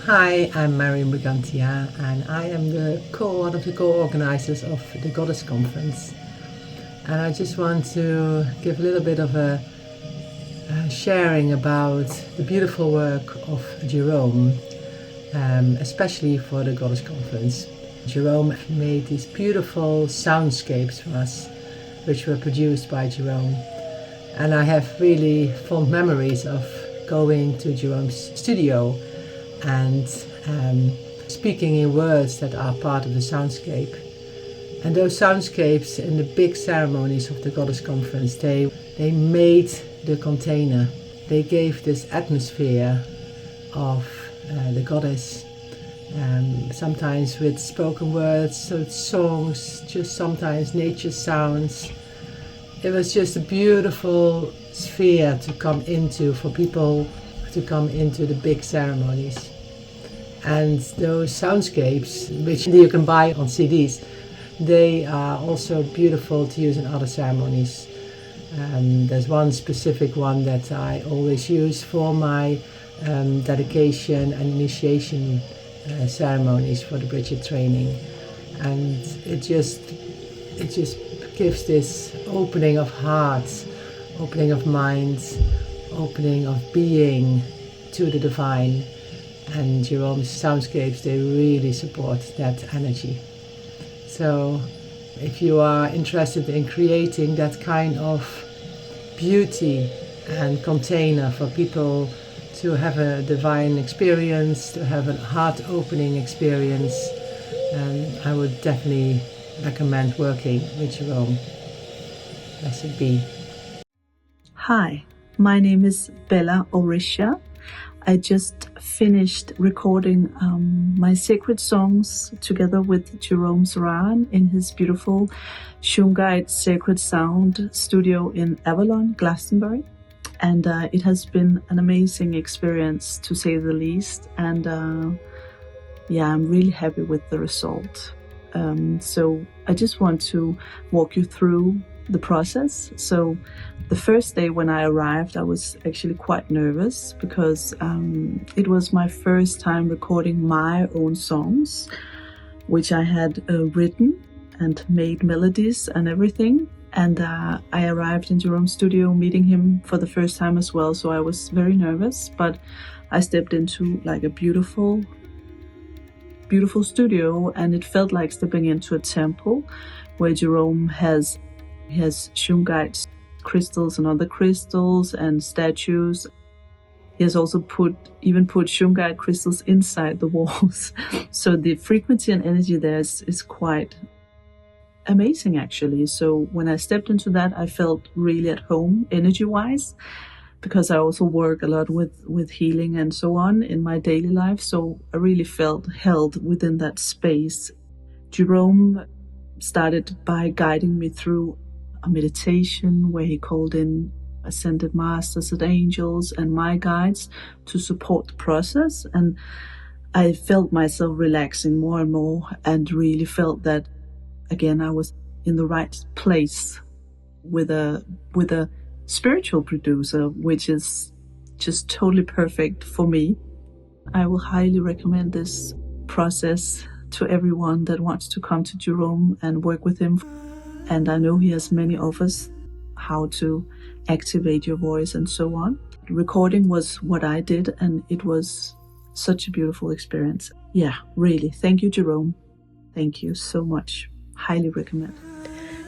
Hi, I'm Mary Brigantia, and I am one of the co-organizers of the Goddess Conference. And I just want to give a little bit of a sharing about the beautiful work of Jerome, especially for the Goddess Conference. Jerome made these beautiful soundscapes for us, which were produced by Jerome. And I have really fond memories of going to Jerome's studio and speaking in words that are part of the soundscape. And those soundscapes in the big ceremonies of the Goddess Conference, they made the container. They gave this atmosphere of the goddess, sometimes with spoken words, so songs, just sometimes nature sounds. It was just a beautiful sphere to come into, for people to come into the big ceremonies. And those soundscapes, which you can buy on CDs, they are also beautiful to use in other ceremonies. There's one specific one that I always use for my dedication and initiation ceremonies for the Bridget training. And it just gives this opening of hearts, opening of minds, opening of being to the divine. And Jerome's soundscapes, they really support that energy. So if you are interested in creating that kind of beauty and container for people to have a divine experience, to have a heart-opening experience, I would definitely recommend working with Jerome. Blessed be. Hi, my name is Bella Orisha. I just finished recording my sacred songs together with Jerome Saran in his beautiful Shungite Sacred Sound studio in Avalon, Glastonbury. And it has been an amazing experience, to say the least. And I'm really happy with the result. So I just want to walk you through the process. So the first day when I arrived, I was actually quite nervous because it was my first time recording my own songs, which I had written and made melodies and everything. And I arrived in Jerome's studio meeting him for the first time as well. So I was very nervous, but I stepped into like a beautiful studio, and it felt like stepping into a temple where Jerome has Shungite crystals and other crystals and statues. He has also put Shungite crystals inside the walls. So the frequency and energy there is quite amazing, actually. So when I stepped into that, I felt really at home energy-wise, because I also work a lot with healing and so on in my daily life. So I really felt held within that space. Jerome started by guiding me through a meditation where he called in ascended masters and angels and my guides to support the process. And I felt myself relaxing more and more, and really felt that, again, I was in the right place with a spiritual producer, which is just totally perfect for me. I will highly recommend this process to everyone that wants to come to Jerome and work with him. And I know he has many offers, how to activate your voice and so on. Recording was what I did, and it was such a beautiful experience. Yeah, really. Thank you, Jerome. Thank you so much. Highly recommend.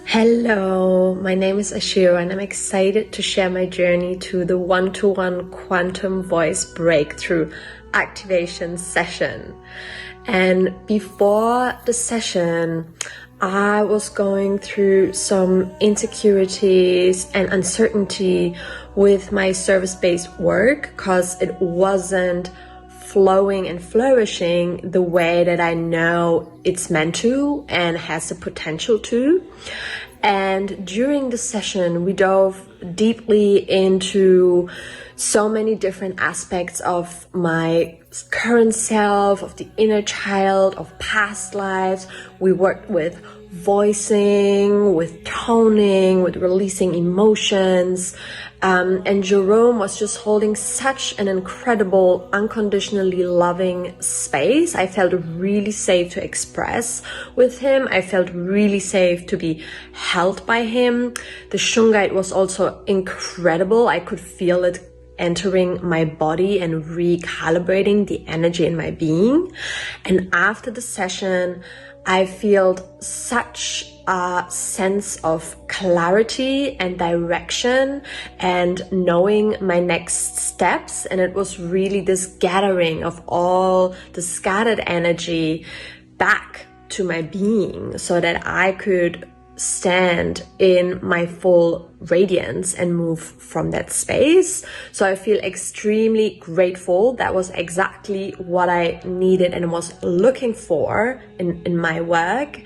Hello, my name is Ashira, and I'm excited to share my journey to the one-to-one quantum voice breakthrough activation session. And before the session, I was going through some insecurities and uncertainty with my service-based work because it wasn't flowing and flourishing the way that I know it's meant to and has the potential to. And during the session, we dove deeply into so many different aspects of my current self, of the inner child, of past lives. We worked with voicing, with toning, with releasing emotions. And Jerome was just holding such an incredible, unconditionally loving space. I felt really safe to express with him. I felt really safe to be held by him. The Shungite was also incredible. I could feel it entering my body and recalibrating the energy in my being. And after the session, I felt such a sense of clarity and direction and knowing my next steps. And it was really this gathering of all the scattered energy back to my being so that I could stand in my full radiance and move from that space. So I feel extremely grateful. That was exactly what I needed and was looking for in my work.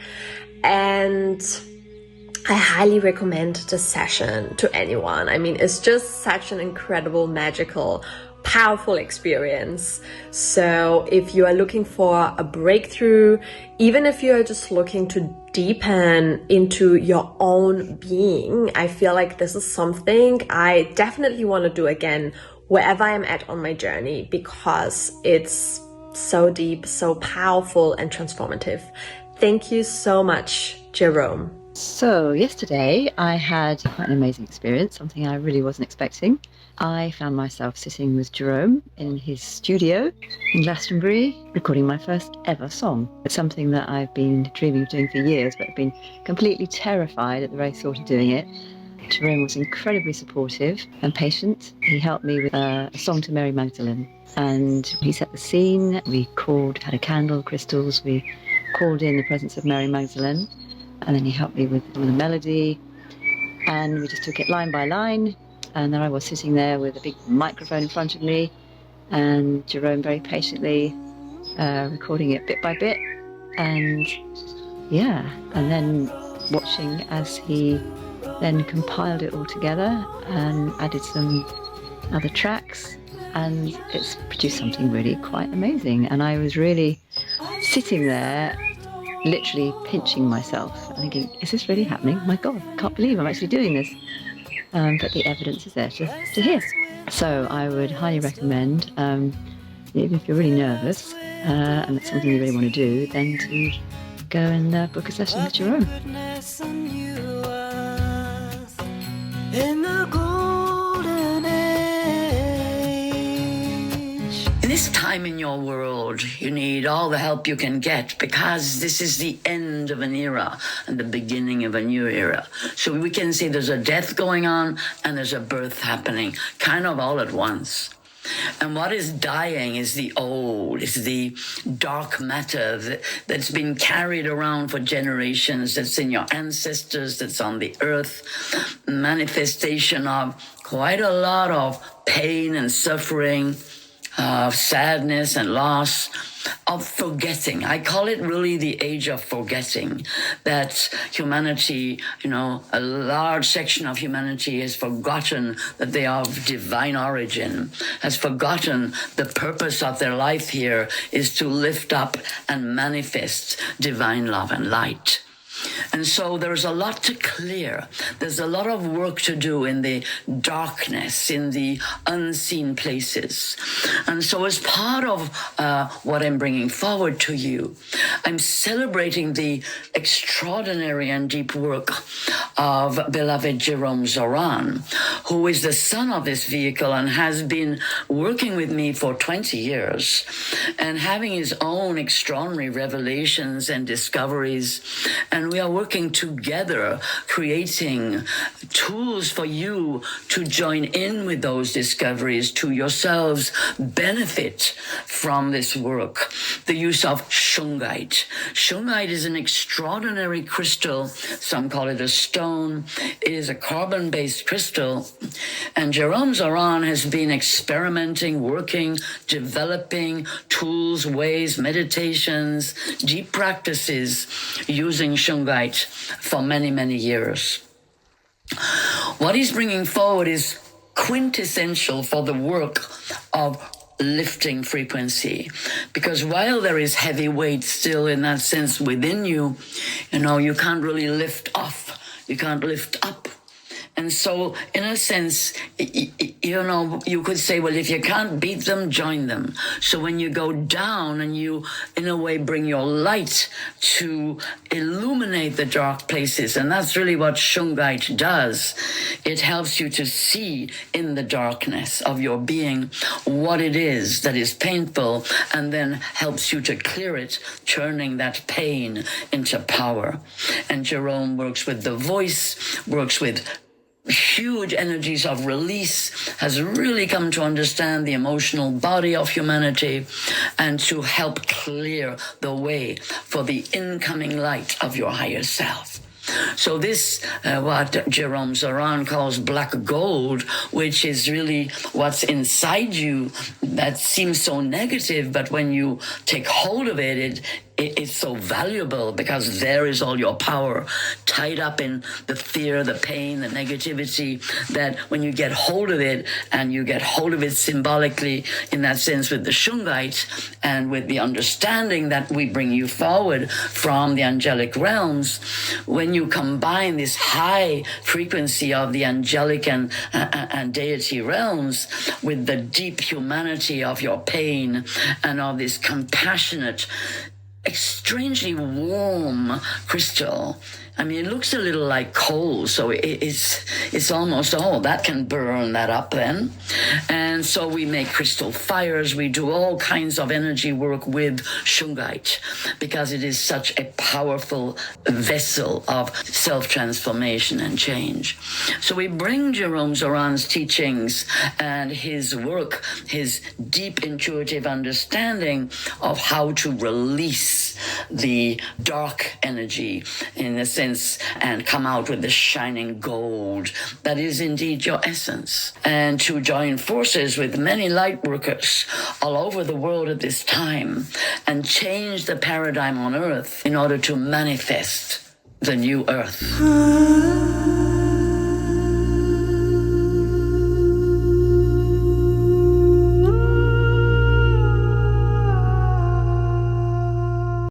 And I highly recommend the session to anyone. I mean, it's just such an incredible, magical, powerful experience. So if you are looking for a breakthrough, even if you are just looking to deepen into your own being, I feel like this is something I definitely want to do again wherever I'm at on my journey, because it's so deep, so powerful and transformative. Thank you so much, Jerome. So yesterday I had quite an amazing experience, something I really wasn't expecting. I found myself sitting with Jerome in his studio in Glastonbury, recording my first ever song. It's something that I've been dreaming of doing for years, but I've been completely terrified at the very thought of doing it. Jerome was incredibly supportive and patient. He helped me with a song to Mary Magdalene, and he set the scene. We had a candle, crystals, we called in the presence of Mary Magdalene, and then he helped me with the melody, and we just took it line by line. And then I was sitting there with a big microphone in front of me, and Jerome very patiently recording it bit by bit, and then watching as he then compiled it all together and added some other tracks, and it's produced something really quite amazing. And I was really sitting there literally pinching myself and thinking, is this really happening? My God, I can't believe I'm actually doing this. But the evidence is there to hear. So I would highly recommend, even if you're really nervous and it's something you really want to do, then to go and book a session with Jerome. In this time in your world, you need all the help you can get, because this is the end of an era and the beginning of a new era. So we can say there's a death going on and there's a birth happening, kind of all at once. And what is dying is the old, is the dark matter that's been carried around for generations, that's in your ancestors, that's on the earth, manifestation of quite a lot of pain and suffering, of sadness and loss, of forgetting. I call it really the age of forgetting, that humanity, a large section of humanity has forgotten that they are of divine origin, has forgotten the purpose of their life here is to lift up and manifest divine love and light. And so there's a lot to clear. There's a lot of work to do in the darkness, in the unseen places. And so as part of what I'm bringing forward to you, I'm celebrating the extraordinary and deep work of beloved Jerome Zoran, who is the son of this vehicle and has been working with me for 20 years and having his own extraordinary revelations and discoveries. And we are working together, creating tools for you to join in with those discoveries, to yourselves benefit from this work. The use of shungite. Shungite is an extraordinary crystal. Some call it a stone. It is a carbon-based crystal. And Jerome Zoran has been experimenting, working, developing tools, ways, meditations, deep practices using shungite for many, many years. What he's bringing forward is quintessential for the work of lifting frequency. Because while there is heavy weight still in that sense within you, you can't really lift off. You can't lift up. And so, in a sense, you could say, well, if you can't beat them, join them. So when you go down and you, in a way, bring your light to illuminate the dark places, and that's really what Shungite does. It helps you to see in the darkness of your being what it is that is painful, and then helps you to clear it, turning that pain into power. And Jerome works with the voice, works with huge energies of release, has really come to understand the emotional body of humanity and to help clear the way for the incoming light of your higher self. So this, what Jerome Zoran calls black gold, which is really what's inside you that seems so negative, but when you take hold of it, it's so valuable, because there is all your power tied up in the fear, the pain, the negativity, that when you get hold of it, and you get hold of it symbolically in that sense with the Shungite and with the understanding that we bring you forward from the angelic realms, when you combine this high frequency of the angelic and deity realms with the deep humanity of your pain and of this compassionate, strangely warm crystal. I mean, it looks a little like coal, so it's almost, that can burn that up then. And so we make crystal fires, we do all kinds of energy work with Shungite, because it is such a powerful vessel of self-transformation and change. So we bring Jerome Zoran's teachings and his work, his deep intuitive understanding of how to release the dark energy, in a sense, and come out with the shining gold that is indeed your essence, and to join forces with many light workers all over the world at this time and change the paradigm on Earth in order to manifest the new Earth.